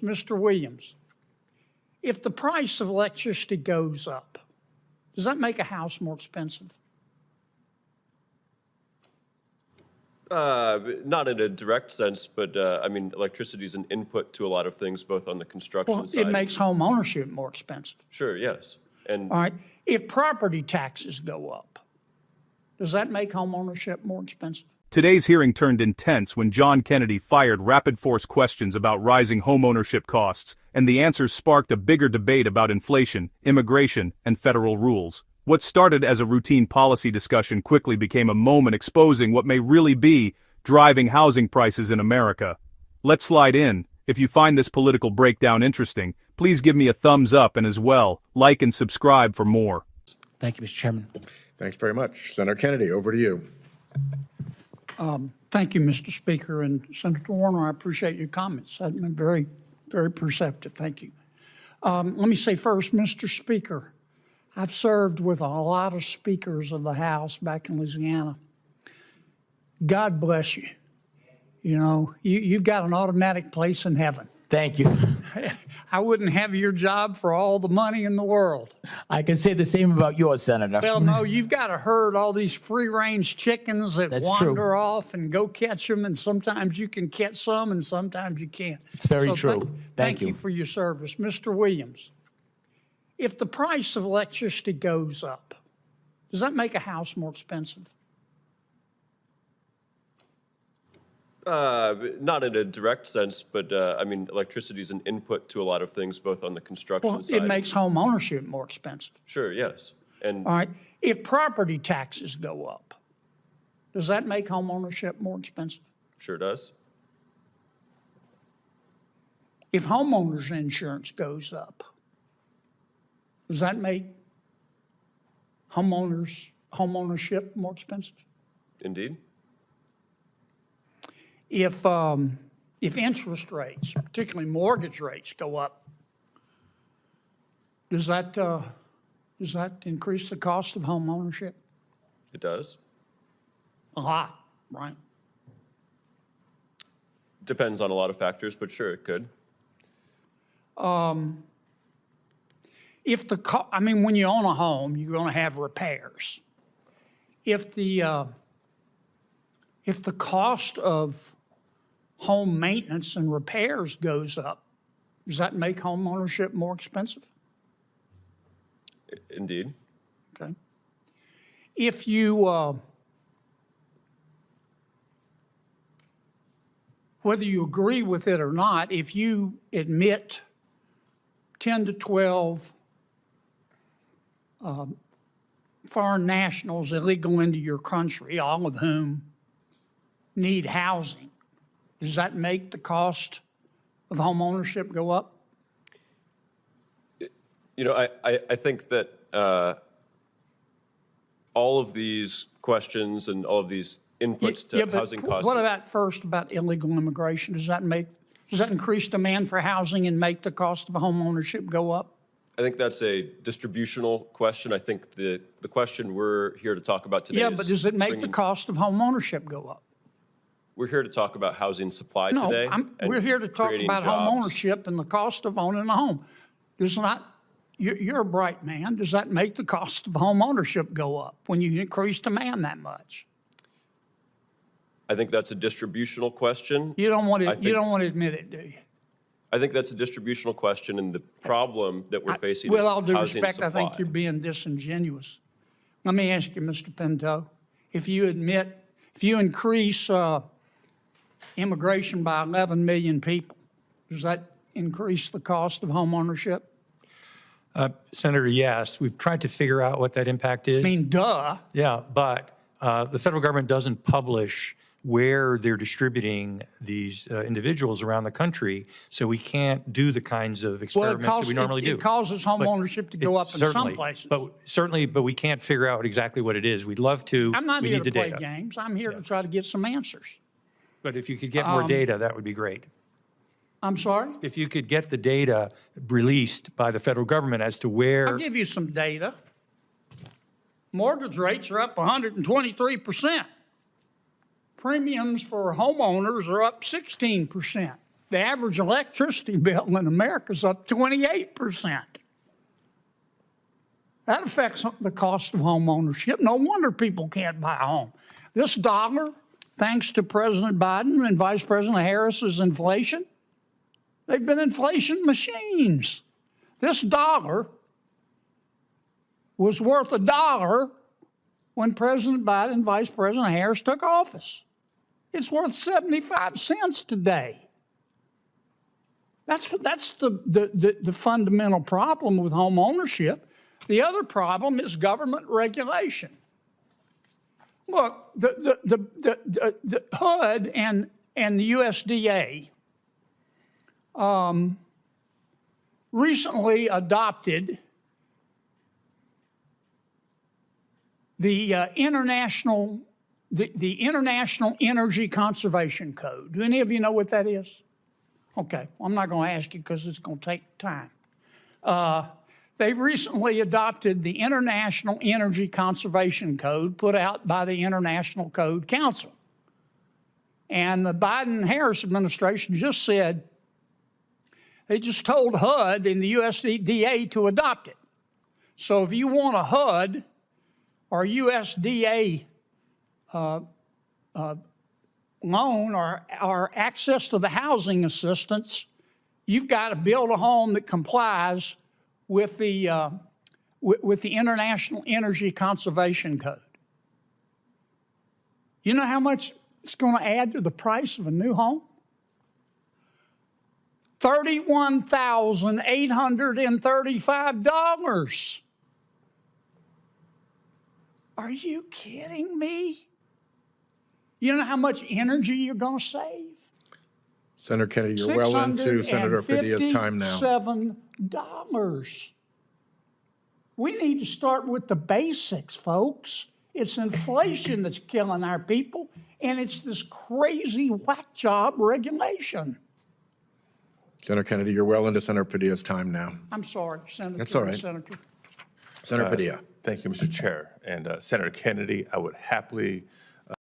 Mr. Williams, if the price of electricity goes up, does that make a house more expensive? Not in a direct sense, but I mean, electricity is an input to a lot of things, both on the construction Well, side. it makes home ownership more expensive. Sure, yes. And All right. If property taxes go up, does that make home ownership more expensive? Today's hearing turned intense when John Kennedy fired rapid-force questions about rising homeownership costs, and the answers sparked a bigger debate about inflation, immigration, and federal rules. What started as a routine policy discussion quickly became a moment exposing what may really be driving housing prices in America. Let's slide in. If you find this political breakdown interesting, please give me a thumbs up and as well, like and subscribe for more. Thank you, Mr. Chairman. Thanks very much. Senator Kennedy, over to you. Thank you, Mr. Speaker, and Senator Warner, I appreciate your comments. I've been very, very perceptive. Thank you. Let me say first, Mr. Speaker, I've served with a lot of speakers of the House back in Louisiana. God bless you. You know, you've got an automatic place in heaven. Thank you. I wouldn't have your job for all the money in the world. I can say the same about yours, Senator. Well, no, you've got to herd all these free-range chickens that That's wander true. off and go catch them, and sometimes you can catch some and sometimes you can't. It's very So true. Thank Thank you you. for your service. Mr. Williams, if the price of electricity goes up, does that make a house more expensive? not in a direct sense, but I mean, electricity is an input to a lot of things, both on the construction Well, side. it makes home ownership more expensive. Sure, yes. And All right. If property taxes go up, does that make home ownership more expensive? sure does. If homeowners insurance goes up, does that make home ownership more expensive? Indeed. If interest rates, particularly mortgage rates, go up, does that increase the cost of home ownership? It does. A lot, right? Depends on a lot of factors, but sure, it could. When you own a home, you're going to have repairs. If the cost of home maintenance and repairs goes up, does that make home ownership more expensive? Indeed. Okay. If you, whether you agree with it or not, if you admit 10 to 12 foreign nationals illegal into your country, all of whom need housing, does that make the cost of home ownership go up? You know, I think that all of these questions and all of these inputs to Yeah, but housing costs. What about illegal immigration? Does that increase demand for housing and make the cost of home ownership go up? I think that's a distributional question. I think the question we're here to talk about today Yeah, is but does it make the bringing- cost of home ownership go up? We're here to talk about housing supply No, today. we're and here to talk creating about home jobs. ownership and the cost of owning a home. You're a bright man. Does that make the cost of home ownership go up when you increase demand that much? I think that's a distributional question. You don't want I to, think- you don't want to admit it, do you? I think that's a distributional question, and the problem that we're facing With is all due housing respect, I think supply. you're being disingenuous. Let me ask you, Mr. Pinto, if you increase immigration by 11 million people, does that increase the cost of home ownership? Senator, yes. We've tried to figure out what that impact is. I mean, duh. Yeah, but the federal government doesn't publish where they're distributing these individuals around the country, so we can't do the kinds of experiments that we normally do. It causes home But ownership to go up in some places. But we can't figure out exactly what it is. We'd love to. I'm not We here need to the play data. games. I'm here to try to get some answers. But if you could get more data, that would be great. I'm sorry? If you could get the data released by the federal government as to where. I'll give you some data. Mortgage rates are up 123%. Premiums for homeowners are up 16%. The average electricity bill in America is up 28%. That affects the cost of home ownership. No wonder people can't buy a home. This dollar, thanks to President Biden and Vice President Harris's inflation, they've been inflation machines. This dollar was worth $1 when President Biden and Vice President Harris took office. It's worth 75 cents today. That's the fundamental problem with home ownership. The other problem is government regulation. Look, the HUD and the USDA recently adopted the International Energy Conservation Code. Do any of you know what that is? Okay, I'm not going to ask you because it's going to take time. They recently adopted the International Energy Conservation Code put out by the International Code Council. And the Biden-Harris administration just said, they just told HUD and the USDA to adopt it. So if you want a HUD or USDA loan or access to the housing assistance, you've got to build a home that complies with the International Energy Conservation Code. You know how much it's going to add to the price of a new home? $31,835. Are you kidding me? You know how much energy you're going to save? Senator Kennedy, you're well into Senator Padilla's time now. $657. We need to start with the basics, folks. It's inflation that's killing our people, and it's this crazy whack job regulation. Senator Kennedy, you're well into Senator Padilla's time now. I'm sorry, Senator. That's all right. Senator. Senator Padilla. Thank you, Mr. Chair. And Senator Kennedy, I would happily